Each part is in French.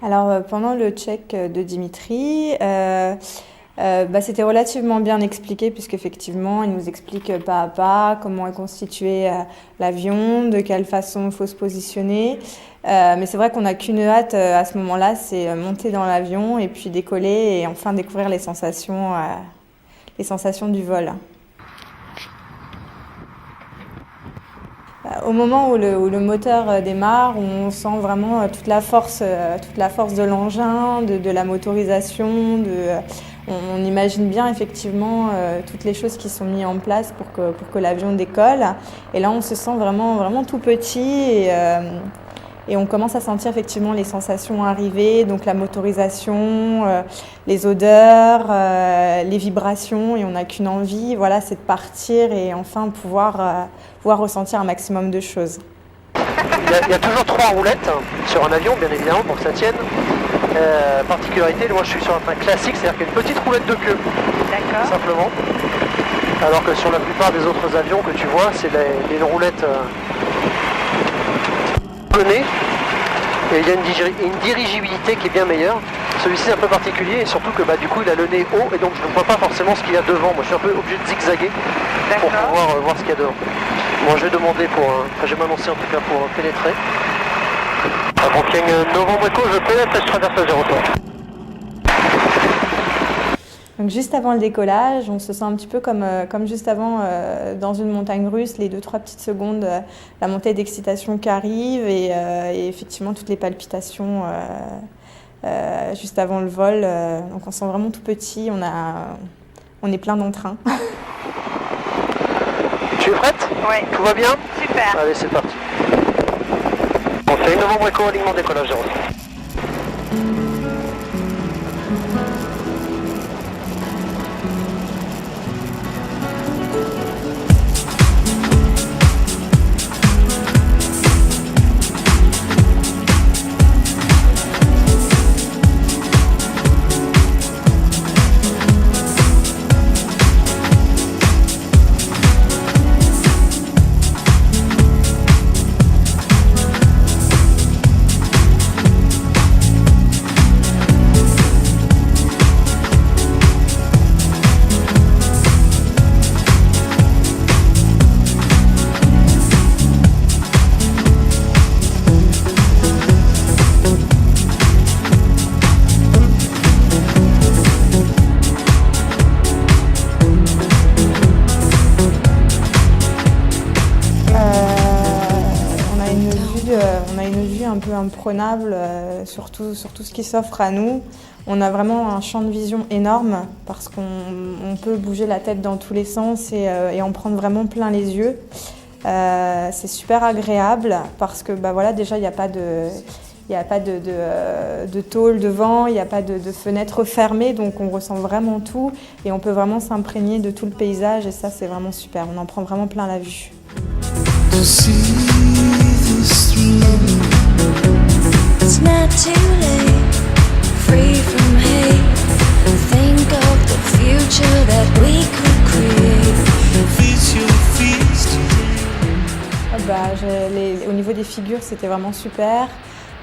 Alors pendant le check de Dimitri, c'était relativement bien expliqué puisqu'effectivement il nous explique pas à pas comment est constitué l'avion, de quelle façon il faut se positionner. Mais c'est vrai qu'on n'a qu'une hâte à ce moment-là, c'est monter dans l'avion et puis décoller et enfin découvrir les sensations du vol. Au moment où le moteur démarre, on sent vraiment toute la force de l'engin, de la motorisation. On imagine bien effectivement toutes les choses qui sont mises en place pour que l'avion décolle. Et là, on se sent vraiment, vraiment tout petit et on commence à sentir effectivement les sensations arriver, donc la motorisation, les odeurs, les vibrations, et on n'a qu'une envie, voilà, c'est de partir et enfin pouvoir ressentir un maximum de choses. Il y a toujours 3 roulettes sur un avion, bien évidemment, pour que ça tienne. Particularité, moi je suis sur un train classique, c'est-à-dire qu'il y a une petite roulette de queue, simplement. Alors que sur la plupart des autres avions que tu vois, c'est les roulettes plenées. Et il y a une dirigibilité qui est bien meilleure. Celui-ci est un peu particulier et surtout que du coup il a le nez haut et donc je ne vois pas forcément ce qu'il y a devant. Moi je suis un peu obligé de zigzaguer pour pouvoir voir ce qu'il y a devant. Bon, je vais demander je vais m'annoncer en tout cas pour pénétrer. Booking Novembre Echo, je pénètre et je traverse l'aéroport. Donc juste avant le décollage, on se sent un petit peu comme juste avant dans une montagne russe, les 2-3 petites secondes, la montée d'excitation qui arrive et effectivement toutes les palpitations juste avant le vol. Donc on se sent vraiment tout petit, on est plein d'entrain. Tu es prête ? Oui. Tout va bien ? Super. Allez, c'est parti. Bon, c'est Novembre Echo, alignement décollage 0. On a une vue un peu imprenable sur tout ce qui s'offre à nous. On a vraiment un champ de vision énorme parce qu'on peut bouger la tête dans tous les sens et en prendre vraiment plein les yeux. C'est super agréable parce que déjà il n'y a pas de tôle devant, il n'y a pas de fenêtre fermée, donc on ressent vraiment tout et on peut vraiment s'imprégner de tout le paysage et ça c'est vraiment super, on en prend vraiment plein la vue. It's not too late, free from hate. Think of the future that we could create. Au niveau des figures, c'était vraiment super.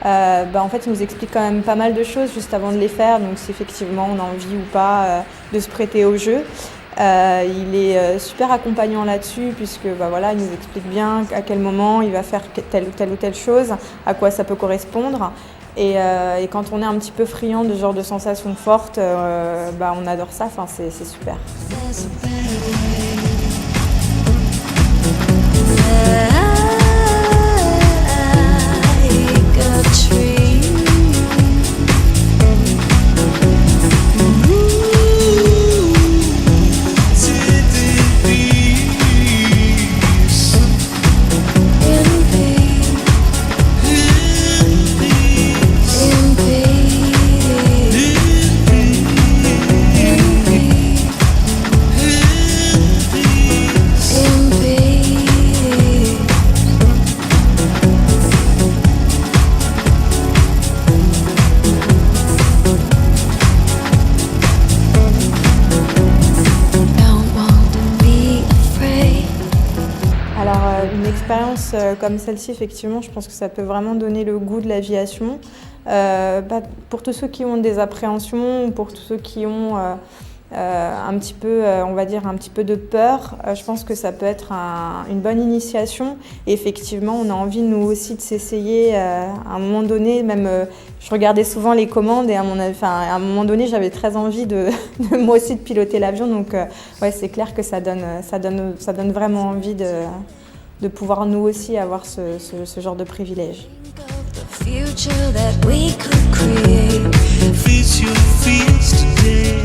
En fait, il nous explique quand même pas mal de choses juste avant de les faire, donc si effectivement on a envie ou pas de se prêter au jeu. Il est super accompagnant là-dessus puisque il nous explique bien à quel moment il va faire telle ou telle chose, à quoi ça peut correspondre. Et quand on est un petit peu friand de ce genre de sensations fortes, on adore ça, c'est super. expérience comme celle-ci, effectivement, je pense que ça peut vraiment donner le goût de l'aviation. Pour tous ceux qui ont des appréhensions, pour tous ceux qui ont un petit peu, on va dire, un petit peu de peur, je pense que ça peut être une bonne initiation. Et effectivement, on a envie, nous aussi, de s'essayer à un moment donné. Même, je regardais souvent les commandes et à un moment donné, j'avais très envie de moi aussi de piloter l'avion. Donc, ouais, c'est clair que ça donne vraiment envie de pouvoir, nous aussi, avoir ce genre de privilège. Future that we could create. Face your fears today.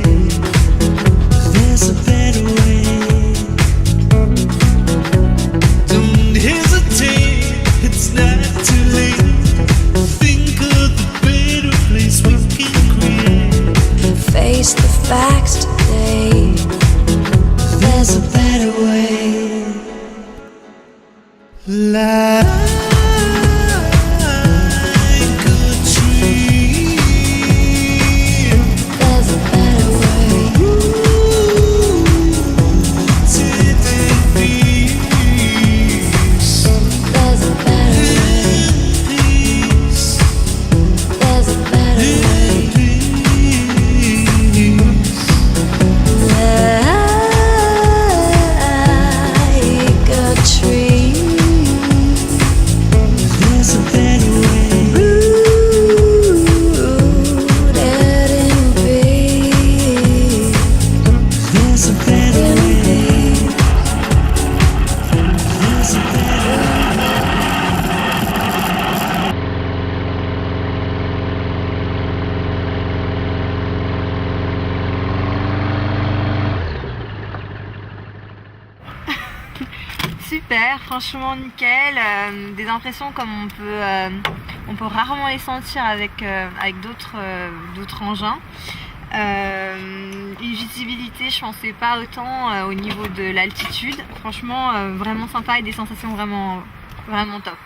There's a better way. Don't hesitate, it's not too late. Think of the better place we can create. Face the facts today. There's a better way. Super, franchement nickel, des impressions comme on peut rarement les sentir avec d'autres engins. Une visibilité, je pensais pas autant au niveau de l'altitude, franchement vraiment sympa et des sensations vraiment top.